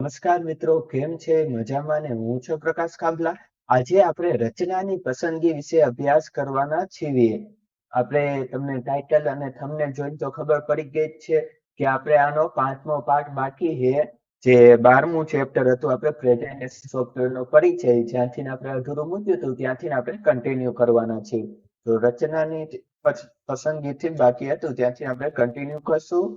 નમસ્કાર મિત્રો, કેમ છે? મજામાં ને? હું છું પ્રકાશ કાંબલા. આજે આપણે રચનાની પસંદગી વિશે અભ્યાસ કરવાના છીએ. આપણે તમને ટાઇટલ અને થંબનેલ જોઈને તો ખબર પડી ગઈ જ છે કે આપણે આનો 5મો પાઠ બાકી છે. જે 12મું ચેપ્ટર હતું આપણે પ્રેઝન્ટેશન સોફ્ટવેરનો પરિચય, જ્યાંથી આપણે અધૂરું મૂક્યું હતું ત્યાંથી આપણે કન્ટિન્યુ કરવાના છીએ. તો રચનાની પસંદગીથી બાકી હતું ત્યાંથી આપણે કન્ટિન્યુ કરશું,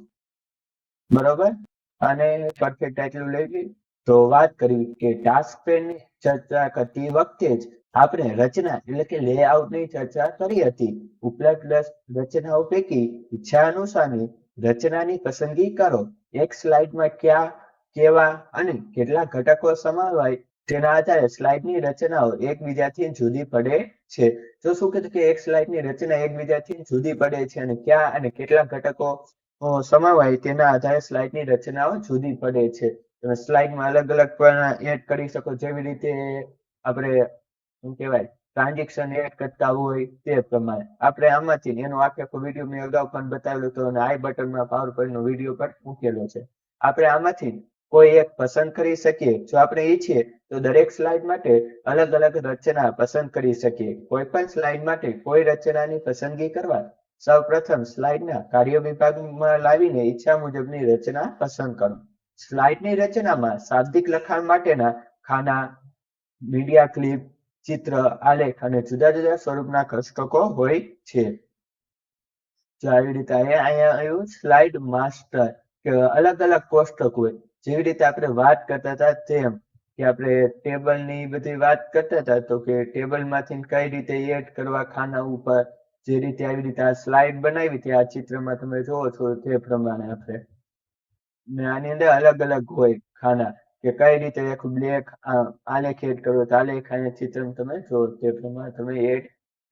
બરોબર. અને પરફેક્ટ ટાઇટલ લેવી તો વાત કરવી કે ટાસ્ક પેનની ચર્ચા કરતી વખતે જ આપણે રચના એટલે કે લેઆઉટની ચર્ચા કરી હતી. ઉપલબ્ધ રચનાઓ પૈકી ઈચ્છા અનુસારની રચનાની પસંદગી કરો. એક સ્લાઇડમાં ક્યાં, કેવા અને કેટલા ઘટકો સમાવાય તેના આધારે સ્લાઇડની રચનાઓ એકબીજાથી જુદી પડે છે. તો શું કીધું કે એક સ્લાઇડની રચના એકબીજાથી જુદી પડે છે અને ક્યાં અને કેટલા ઘટકો સમાવાય તેના આધારે સ્લાઇડની રચનાઓ જુદી પડે છે. તમે સ્લાઇડમાં અલગ અલગ પણ એડ કરી શકો, જેવી રીતે આપણે શું કહેવાય ટ્રાન્ઝેક્શન એડ કરતા હોય તે પ્રમાણે. આપણે આમાંથી એનો આખો વિડીયો મેં અગાઉ પણ બતાવેલો હતો અને આઈ બટનમાં પાવર પોઈન્ટનો વિડીયો પણ મૂકેલો છે. આપણે આમાંથી કોઈ એક પસંદ કરી શકીએ. જો આપણે ઈચ્છીએ તો દરેક સ્લાઇડ માટે અલગ અલગ રચના પસંદ કરી શકીએ. કોઈ પણ સ્લાઇડ માટે કોઈ રચનાની પસંદગી કરવા સૌપ્રથમ સ્લાઇડના કાર્ય વિભાગમાં લાવીને ઈચ્છા મુજબની રચના પસંદ કરો. સ્લાઇડની રચનામાં શાબ્દિક લખાણ માટેના ખાના, મીડિયા ક્લિપ, ચિત્ર, આલેખ અને જુદા જુદા સ્વરૂપના કોષ્ટકો હોય છે. જો આવી રીતે અહીંયા આવ્યું સ્લાઇડ માસ્ટર, કે અલગ અલગ કોષ્ટક હોય. જેવી રીતે આપણે વાત કરતા હતા તેમ કે આપણે ટેબલની બધી વાત કરતા હતા, તો કે ટેબલમાંથી કઈ રીતે એડ કરવા ખાના ઉપર, જે રીતે આવી રીતે આ સ્લાઇડ બનાવી હતી આ ચિત્રમાં તમે જોવો છો તે પ્રમાણે આપણે ને આની અંદર અલગ અલગ હોય ખાના, કે કઈ રીતે એક બ્લેક આલેખ એડ કરવો તો આલેખ અહીંયા ચિત્રમાં તમે જો તે પ્રમાણે તમે એડ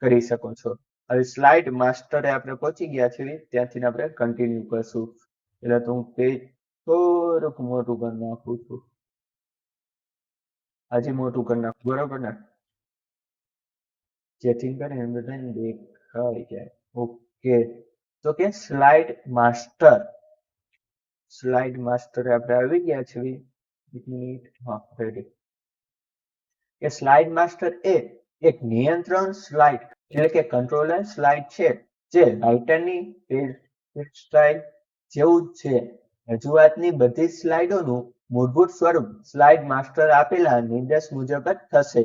કરી શકો છો. હવે સ્લાઇડ માસ્ટરે આપણે પહોંચી ગયા છીએ, ત્યાંથી આપણે કન્ટિન્યુ કરશું. એટલે તો હું પેજ થોડુંક મોટું કરી નાખું છું, હજી મોટું કરી નાખું, બરોબર ને, જેથી કરીને બધાને દેખાઈ જાય. ઓકે, તો કે સ્લાઇડ માસ્ટર આપણે આવી ગયા છીએ. એક મિનિટ, હા રેડી. કે સ્લાઇડ માસ્ટર એ એક નિયંત્રણ સ્લાઇડ એટલે કે કંટ્રોલર સ્લાઇડ છે, જે રાઇટરની પેજ સ્ટાઇલ જેવું જ છે. રજૂઆતની બધી સ્લાઇડોનું મૂળભૂત સ્વરૂપ સ્લાઇડ માસ્ટર આપેલા નિર્દેશ મુજબ જ થશે.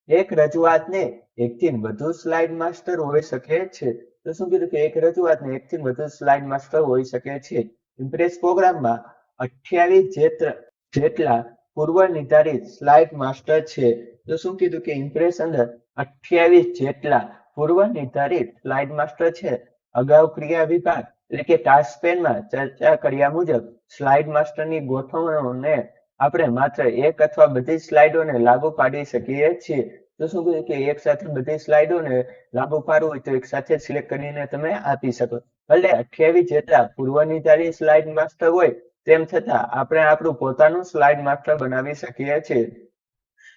એક રજૂઆતને એકથી વધુ સ્લાઇડ માસ્ટર હોઈ શકે છે. તો શું કીધું કે એક રજૂઆતને એકથી વધુ સ્લાઇડ માસ્ટર હોઈ શકે છે. ઇમ્પ્રેસ પ્રોગ્રામમાં 28 જેટલા પૂર્વ નિર્ધારિત સ્લાઇડ માસ્ટર છે. તો શું કીધું કે ઇમ્પ્રેસ અંદર 28 જેટલા પૂર્વ નિર્ધારિત સ્લાઇડ માસ્ટર છે. અગાઉ ક્રિયા વિભાગ એટલે કે ટાસ્ક પેનમાં ચર્ચા કર્યા મુજબ સ્લાઇડ માસ્ટરની ગોઠવણોને આપણે માત્ર એક અથવા બધી સ્લાઇડોને લાગુ પાડી શકીએ છીએ. તો શું કીધું કે એક સાથે બધી સ્લાઇડોને લાગુ પાડવું હોય તો એક સાથે સિલેક્ટ કરીને તમે આપી શકો. ભલે 28 જેટલા પૂર્વ નિર્ધારિત સ્લાઇડ માસ્ટર હોય તેમ છતાં આપણે આપણું પોતાનું સ્લાઇડ માસ્ટર બનાવી શકીએ છીએ.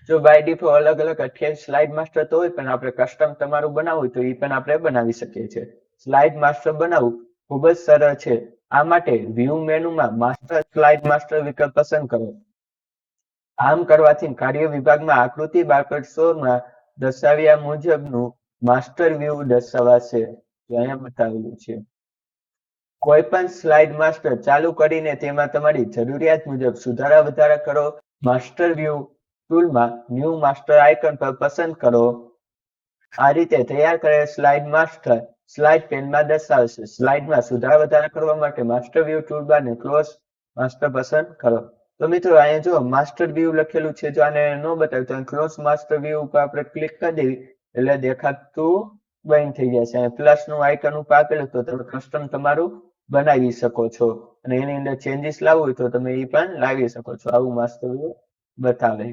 જો બાય ડિફોલ્ટ અલગ અલગ 28 સ્લાઇડ માસ્ટર તો હોય, પણ આપણે કસ્ટમ તમારું બનાવવું તો એ પણ આપણે બનાવી શકીએ છીએ. સ્લાઇડ માસ્ટર બનાવવું ખૂબ જ સરળ છે. આ માટે વ્યૂ મેનુમાં માસ્ટર સ્લાઇડ માસ્ટર વિકલ્પ પસંદ કરો. આમ કરવાથી કાર્ય વિભાગમાં આકૃતિ 12.16માં દર્શાવ્યા મુજબનું માસ્ટર વ્યૂ દર્શાવાશે. અહીંયા બતાવેલું છે. કોઈ પણ સ્લાઇડ માસ્ટર ચાલુ કરીને તેમાં તમારી જરૂરિયાત મુજબ સુધારા વધારા કરો. માસ્ટર વ્યૂ ટૂલમાં ન્યૂ માસ્ટર આઇકન પર પસંદ કરો. આ રીતે તૈયાર કરેલ સ્લાઇડ માસ્ટર સ્લાઇડ પેનમાં દર્શાવશે. સ્લાઇડમાં સુધારા વધારા કરવા માટે માસ્ટર વ્યૂ ટૂલબારને ક્લોઝ માસ્ટર પસંદ કરો. તો મિત્રો અહીંયા જો માસ્ટર વ્યૂ લખેલું છે, જો આને ન બતાવ્યું તો ક્લોઝ માસ્ટર વ્યૂ ઉપર આપણે ક્લિક કરી દેવી એટલે દેખાતું બંધ થઈ જશે. પ્લસનું આઇકન ઉપર આપેલું તો તમે કસ્ટમ તમારું બનાવી શકો છો અને એની અંદર ચેન્જીસ લાવવું હોય તો તમે એ પણ લાવી શકો છો. આવું માસ્ટર વ્યૂ બતાવે.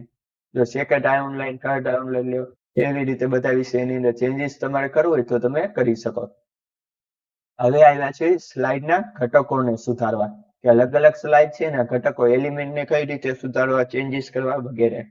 જો સેકન્ડ ઓનલાઈન કાર્ડ ઓનલાઈન લ્યો એવી રીતે બતાવી છે. એની અંદર ચેન્જીસ તમારે કરવું હોય તો તમે કરી શકો. હવે આવ્યા છે સ્લાઇડના ઘટકોને સુધારવા, કે અલગ અલગ સ્લાઇડ છે એના ઘટકો એલિમેન્ટને કઈ રીતે સુધારવા, ચેન્જીસ કરવા વગેરે.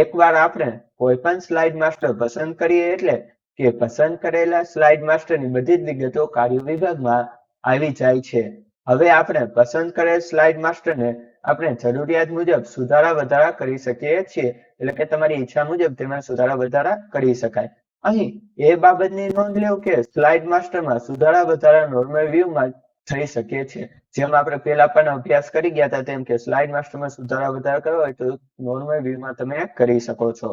એકવાર આપણે કોઈ પણ સ્લાઇડ માસ્ટર પસંદ કરીએ એટલે કે પસંદ કરેલા સ્લાઇડ માસ્ટરની બધી જ વિગતો કાર્ય વિભાગમાં આવી જાય છે. હવે આપણે પસંદ કરેલ સ્લાઇડ માસ્ટરને આપણે જરૂરિયાત મુજબ સુધારા વધારા કરી શકીએ છીએ. એટલે કે તમારી ઈચ્છા મુજબ તેમાં સુધારા વધારા કરી શકાય. અહીં એ બાબતની નોંધ લેવું કે સ્લાઇડ માસ્ટરમાં સુધારા વધારા નોર્મલ વ્યૂમાં થઈ શકે છે. જેમ આપણે પહેલા પણ અભ્યાસ કરી ગયા હતા તેમ કે સ્લાઇડ માસ્ટરમાં સુધારા વધારા કરવા હોય તો નોર્મલ વ્યૂમાં તમે કરી શકો છો.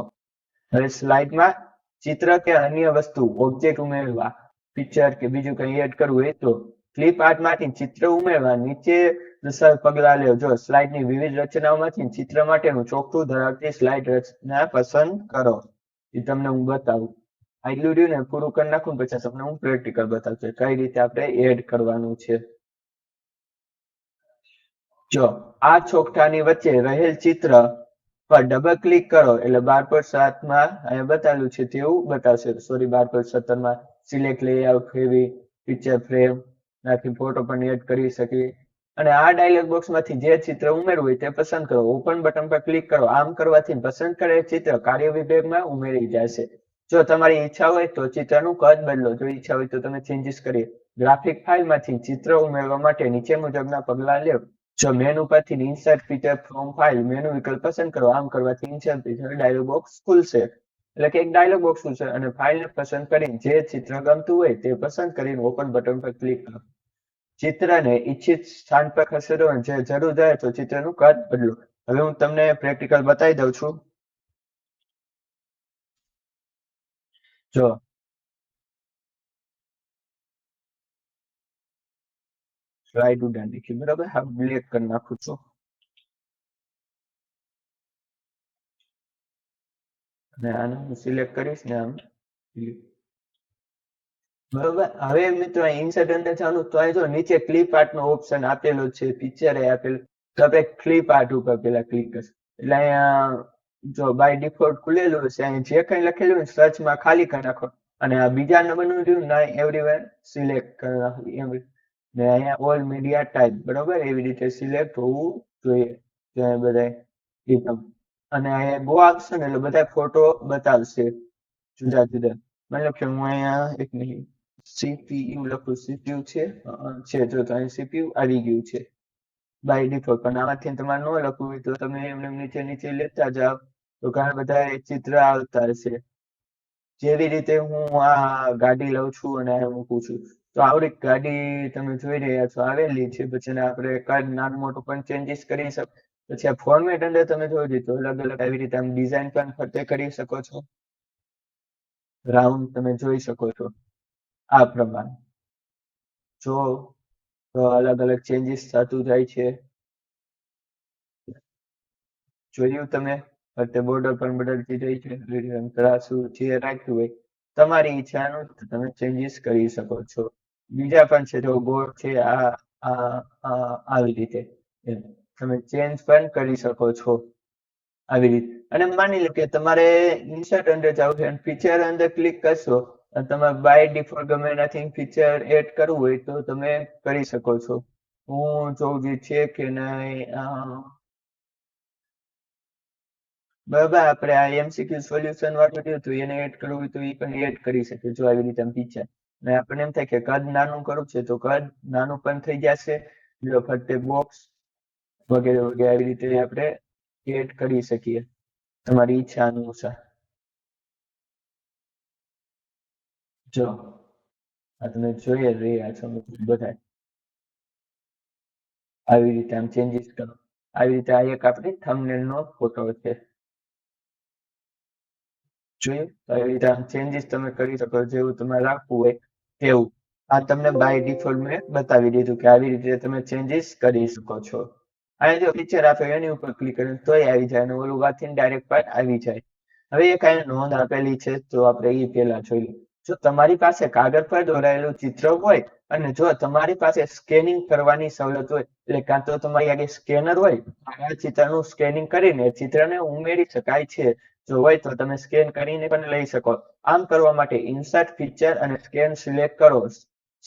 હવે સ્લાઇડમાં ચિત્ર કે અન્ય વસ્તુ ઓબ્જેક્ટ ઉમેરવા, પિક્ચર કે બીજું કંઈ એડ કરવું હોય તો ક્લિપ આર્ટમાંથી ચિત્ર ઉમેરવા નીચે દર્શાવેલ પગલાં લો. જો સ્લાઇડની વિવિધ રચનાઓમાંથી ચિત્ર માટેનું ચોકઠું ધરાવતી સ્લાઇડ રચના પસંદ કરો. એ તમને હું બતાવું. આટલું રહ્યું ને પૂરું કરી નાખું પછી તમને હું પ્રેક્ટિકલ બતાવું છું કઈ રીતે આપણે એડ કરવાનું છે. જો આ ચોકઠાની વચ્ચે રહેલ ચિત્ર પર ડબલ ક્લિક કરો એટલે 12.7માં અહીંયા બતાવેલું છે તેવું બતાવશે. સોરી 12.17માં સિલેક્ટ લેઆઉટ ફેવી પિક્ચર ફ્રેમ નાખી ફોટો પણ એડ કરી શકીએ. અને આ ડાયલોગ બોક્સમાંથી જે ચિત્ર ઉમેરવું હોય તે પસંદ કરો. ઓપન બટન પર ક્લિક કરો. આમ કરવાથી પસંદ કરેલ ચિત્ર કાર્ય વિભાગમાં ઉમેરી જશે. જો તમારી ઈચ્છા હોય તો ચિત્રનું કદ બદલો. જો ઈચ્છા હોય તો તમે ચેન્જીસ કરી. ગ્રાફિક ફાઇલમાંથી ચિત્ર ઉમેરવા માટે નીચે મુજબના પગલાં લો. જો મેનુ પરથી insert feature from file menu વિકલ્પ પસંદ કરો. આમ કરવાથી ઇન્સર્ટ ફીચર ડાયલોગ બોક્સ ખુલશે. એટલે કે એક ડાયલોગ બોક્સ ખુલશે અને ફાઇલને પસંદ કરીને જે ચિત્ર ગમતું હોય તે પસંદ કરીને ઓપન બટન પર ક્લિક કરો. ચિત્રને ઈચ્છિત સ્થાન પર ખસેડો અને જે જરૂર જાય તો ચિત્રનું કદ બદલો. હવે હું તમને પ્રેક્ટિકલ બતાવી દઉં છું. જો સ્લાઇડ ઉડાડી નાખી બરાબર. હા બ્લેક કરી નાખું છું અને આને હું સિલેક્ટ કરીશ ને આમ બરોબર. હવે મિત્રો ઇન્સર્ટ અંદર જવાનું તો અહીં જો નીચે ક્લિપ આર્ટ નો ઓપ્શન આપેલો છે, પિક્ચર આપેલું તો આપણે ક્લિપ આર્ટ ઉપર પેલા ક્લિક કરશું. એટલે અહીંયા જો બાય ડિફોલ્ટ ખુલેલું હશે. અહીં જે કંઈ લખેલું હોય સર્ચમાં ખાલી કરી નાખો અને આ બીજા નંબરનું રહ્યું ના એવરીવેર સિલેક્ટ કરી નાખો એમ. ને અહીંયા ઓલ મીડિયા ટાઈપ બરોબર એવી રીતે સિલેક્ટ હોવું જોઈએ. ત્યાં બધા એકદમ અને અહીંયા ગો આપશે ને એટલે બધા ફોટો બતાવશે જુદા જુદા. મતલબ કે હું અહીંયા એક મિનિટ સીપીયુ લખું. સીપીયુ છે જો તો અહીં સીપીયુ આવી ગયું છે બાય ડિફોલ્ટ. પણ આમાંથી તમારે ન લખવું હોય તો તમે એમને નીચે નીચે લેતા જાઓ તો ઘણા બધા ચિત્ર આવતા હશે. જેવી રીતે હું આ ગાડી લઉં છું અને આ મૂકું છું તો આવડી ગાડી તમે જોઈ રહ્યા છો આવેલી છે. પછી આપણે કદ નાનું મોટું પણ ચેન્જીસ કરી શકો. પછી આ ફોર્મેટ અંદર તમે જોઈ દીધું અલગ અલગ આવી રીતે આમ ડિઝાઇન પણ ફરતે કરી શકો છો. રાઉન્ડ તમે જોઈ શકો છો આ પ્રમાણે. જો અલગ અલગ ચેન્જીસ થતું જાય છે. જોયું તમે ફરતે બોર્ડર પણ બદલતી જાય છે. તરાસુ જે રાખ્યું હોય તમારી ઈચ્છાનું તમે ચેન્જીસ કરી શકો છો. બીજા પણ છે જો બોર્ડ છે આવી રીતે તમે ચેન્જ પણ કરી શકો છો આવી રીતે. અને માની લો કે તમારે ઇન્સર્ટ અંદર જાવ છે અને ફીચર અંદર ક્લિક કરશો અને તમારે બાય ડિફોલ્ટ ગમે એનાથી ફીચર એડ કરવું હોય તો તમે કરી શકો છો. હું જોઉં જે છે કે નહીં બરાબર. આપણે આ એમસીક્યુ સોલ્યુશન વાળું રહ્યું હતું એને એડ કરવું હોય તો એ પણ એડ કરી શકે. જો આવી રીતે ફીચર ને આપણને એમ થાય કે કદ નાનું કરવું છે તો કદ નાનું પણ થઈ જશે. જો ફરતે બોક્સ વગેરે વગેરે આવી રીતે આપણે એડ કરી શકીએ તમારી ઈચ્છા અનુસાર. જો આ તમે જોઈએ રહ્યા છો બધા આવી રીતે આમ ચેન્જીસ કરો. આવી રીતે આ એક આપણી થંબનેલ નો ફોટો છે. જોયું આવી રીતે આમ ચેન્જીસ તમે કરી શકો જેવું તમારે રાખવું હોય તેવું. આ તમને બાય ડિફોલ્ટ મેં બતાવી દીધું કે આવી રીતે તમે ચેન્જીસ કરી શકો છો. અને જો પિક્ચર આપે એની ઉપર ક્લિક કરીને તોય આવી જાય અને ઓલું વાંચીને ડાયરેક્ટ પાર્ટ આવી જાય. હવે એક અહીં નોંધ આપેલી છે તો આપણે એ પેલા જોઈ. જો તમારી પાસે કાગળ પર દોરાયેલું ચિત્ર હોય અને જો તમારી પાસે સ્કેનિંગ કરવાની સવલત હોય એટલે કાં તો તમારી આગળ સ્કેનર હોય આ ચિત્રનું સ્કેનિંગ કરીને ચિત્રને ઉમેરી શકાય છે. જો હોય તો તમે સ્કેન કરીને પણ લઈ શકો. આમ કરવા માટે ઇન્સર્ટ ફીચર અને સ્કેન સિલેક્ટ કરો.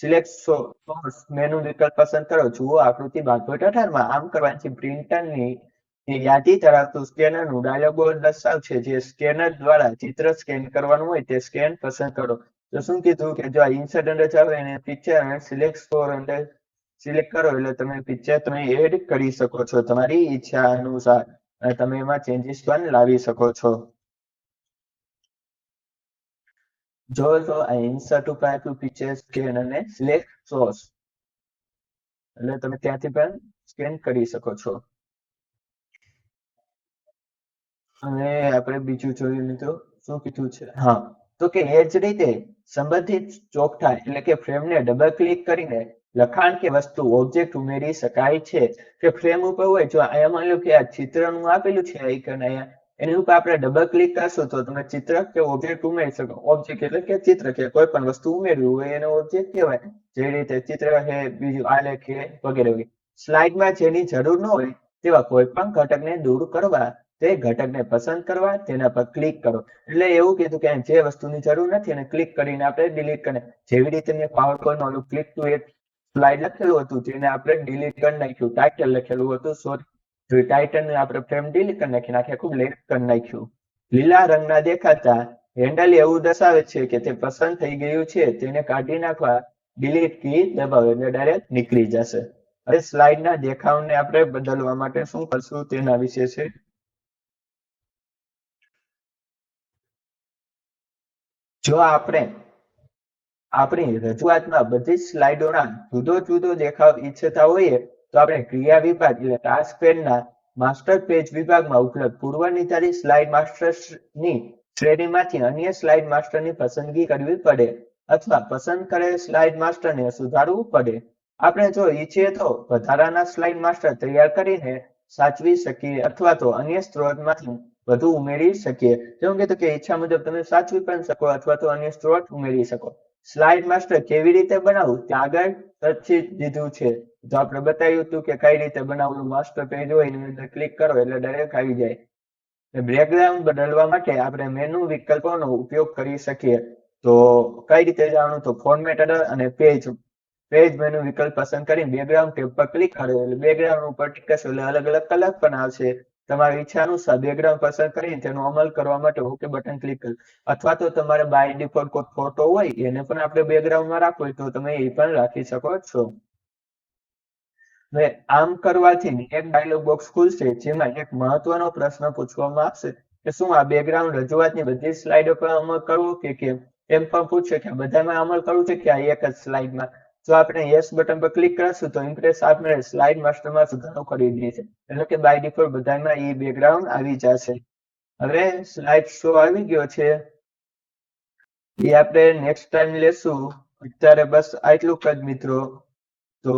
સિલેક્ટ સોર્સ મેનુ વિકલ્પ પસંદ કરો. જુઓ આકૃતિ 12.18માં. આમ કરવાથી પ્રિન્ટરની યાદી ધરાવતું સ્કેનરનું ડાયલોગ બોક્સ દર્શાવશે. જે સ્કેનર દ્વારા ચિત્ર સ્કેન કરવાનું હોય તે સ્કેન પસંદ કરો. તો શું કીધું કે જો ઇન્સર્ટ અંદર જાવ એને પિક્ચર અને સિલેક્ટ સ્ટોર અંદર સિલેક્ટ કરો એટલે તમે પિક્ચર તમે એડ કરી શકો છો તમારી ઈચ્છા અનુસાર અને તમે એમાં ચેન્જીસ પણ લાવી શકો છો. જો તો આ ઇન્સર્ટ ઉપર આપ્યું પિક્ચર સ્કેન અને સિલેક્ટ સોર્સ એટલે તમે ત્યાંથી પણ સ્કેન કરી શકો છો. અને આપણે બીજું જોયું મિત્રો શું કીધું છે, હા તો કે એ જ રીતે સંબંધિત ચોકઠા એટલે કે ફ્રેમને ડબલ ક્લિક કરીને લખાણ કે વસ્તુ ઓબ્જેક્ટ ઉમેરી શકાય છે. કે ફ્રેમ ઉપર હોય જો અહીંયા માની લો કે આ ચિત્રનું આપેલું છે આઇકન અહીંયા એની ઉપર આપણે ડબલ ક્લિક કરશું તો તમે ચિત્ર કે ઓબ્જેક્ટ ઉમેરી શકો. ઓબ્જેક્ટ એટલે કે ચિત્ર કે કોઈ પણ વસ્તુ ઉમેરવી હોય એને ઓબ્જેક્ટ કહેવાય. જે રીતે ચિત્ર છે, બીજું આલેખ છે વગેરે વગેરે. સ્લાઇડમાં જેની જરૂર ન હોય તેવા કોઈ પણ ઘટકને દૂર કરવા તે ઘટકને પસંદ કરવા તેના પર ક્લિક કરો. એટલે એવું કીધું કે જે વસ્તુની જરૂર નથી એને ક્લિક કરીને આપણે ડિલીટ કરીને જેવી રીતે મેં પાવર પોઈન્ટ ઓલું ક્લિક ટુ એડ સ્લાઇડ લખેલું હતું તેને આપણે ડિલીટ કરી નાખ્યું. ટાઇટલ લખેલું હતું સોરી ટાઇટલ આપણે ફ્રેમ ડિલીટ કરી નાખી આખું લેફ્ટ કરી નાખ્યું. લીલા રંગના દેખાતા હેન્ડલ એવું દર્શાવે છે કે તે પસંદ થઈ ગયું છે. તેને કાઢી નાખવા ડિલીટ કી દબાવો એટલે ડાયરેક્ટ નીકળી જશે. હવે સ્લાઇડના દેખાવને આપણે બદલવા માટે શું કરશું તેના વિશે છે. જો આપણે આપણી રજૂઆતમાં બધી સ્લાઇડોના જુદો જુદો દેખાવ ઈચ્છતા હોઈએ તો આપણે ક્રિયા વિભાગ એટલે ટાસ્ક પેનના માસ્ટર પેજ વિભાગમાં ઉપલબ્ધ પૂર્વ નિર્ધારિત સ્લાઇડ માસ્ટરની શ્રેણીમાંથી અન્ય સ્લાઇડ માસ્ટરની પસંદગી કરવી પડે અથવા પસંદ કરેલ સ્લાઇડ માસ્ટરને સુધારવું પડે. આપણે જો ઈચ્છીએ તો વધારાના સ્લાઇડ માસ્ટર તૈયાર કરીને સાચવી શકીએ અથવા તો અન્ય સ્ત્રોતમાંથી વધુ ઉમેરી શકીએ. જેવું કીધું કે ઈચ્છા મુજબ તમે સાચવી પણ શકો અથવા તો અન્ય સ્ત્રોત ઉમેરી શકો. સ્લાઇડ માસ્ટર કેવી રીતે બનાવવું ત્યાં આગળ તથ્ય દીધું છે. તો આપણે બતાવ્યું હતું કે કઈ રીતે બનાવવું. માસ્ટર પેજ હોય એની અંદર ક્લિક કરો એટલે ડાયરેક્ટ આવી જાય. બેકગ્રાઉન્ડ બદલવા માટે આપણે મેનુ વિકલ્પોનો ઉપયોગ કરી શકીએ. તો કઈ રીતે જાણવું તો ફોર્મેટ અને પેજ મેનુ વિકલ્પ પસંદ કરીને બેકગ્રાઉન્ડ ટેબ પર ક્લિક કરો એટલે બેકગ્રાઉન્ડ ઉપર ટિક કરશો એટલે અલગ અલગ કલર પણ આવશે. તમારી ઈચ્છા અનુસાર બેકગ્રાઉન્ડ પસંદ કરીને તેનો અમલ કરવા માટે ઓકે બટન ક્લિક કરો અથવા તો તમારે બાય ડિફોલ્ટ કોઈ ફોટો હોય એને પણ આપણે બેકગ્રાઉન્ડમાં રાખવો હોય તો તમે એ પણ રાખી શકો છો. હવે આમ કરવાથી એક ડાયલોગ બોક્સ ખુલશે જેમાં એક મહત્વનો પ્રશ્ન પૂછવામાં આવશે કે શું આ બેકગ્રાઉન્ડ રજૂઆતની બધી સ્લાઇડો પર અમલ કરવો કે કેમ. એમ પણ પૂછશે કે બધામાં અમલ કરવું છે કે આ એક જ સ્લાઇડમાં. જો આપણે યસ બટન પર ક્લિક કરશું તો ઇમ્પ્રેસ આપણે સ્લાઇડ માસ્ટરમાં સુધારો કરી દઈએ છે. એટલે કે બાય ડિફોલ્ટ બધામાં એ બેકગ્રાઉન્ડ આવી જશે. હવે સ્લાઇડ શો આવી ગયો છે એ આપણે નેક્સ્ટ ટાઈમ લેશું. અત્યારે બસ આટલું જ મિત્રો. તો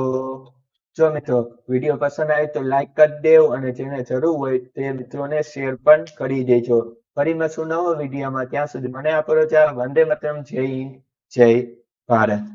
જો મિત્રો વિડીયો પસંદ આવે તો લાઈક કરી દેવ અને જેને જરૂર હોય તે મિત્રોને શેર પણ કરી દેજો. ફરી મળશું નવો વિડીયોમાં. ત્યાં સુધી મને આપો રજા. વંદે માતરમ. જય હિન્દ જય ભારત.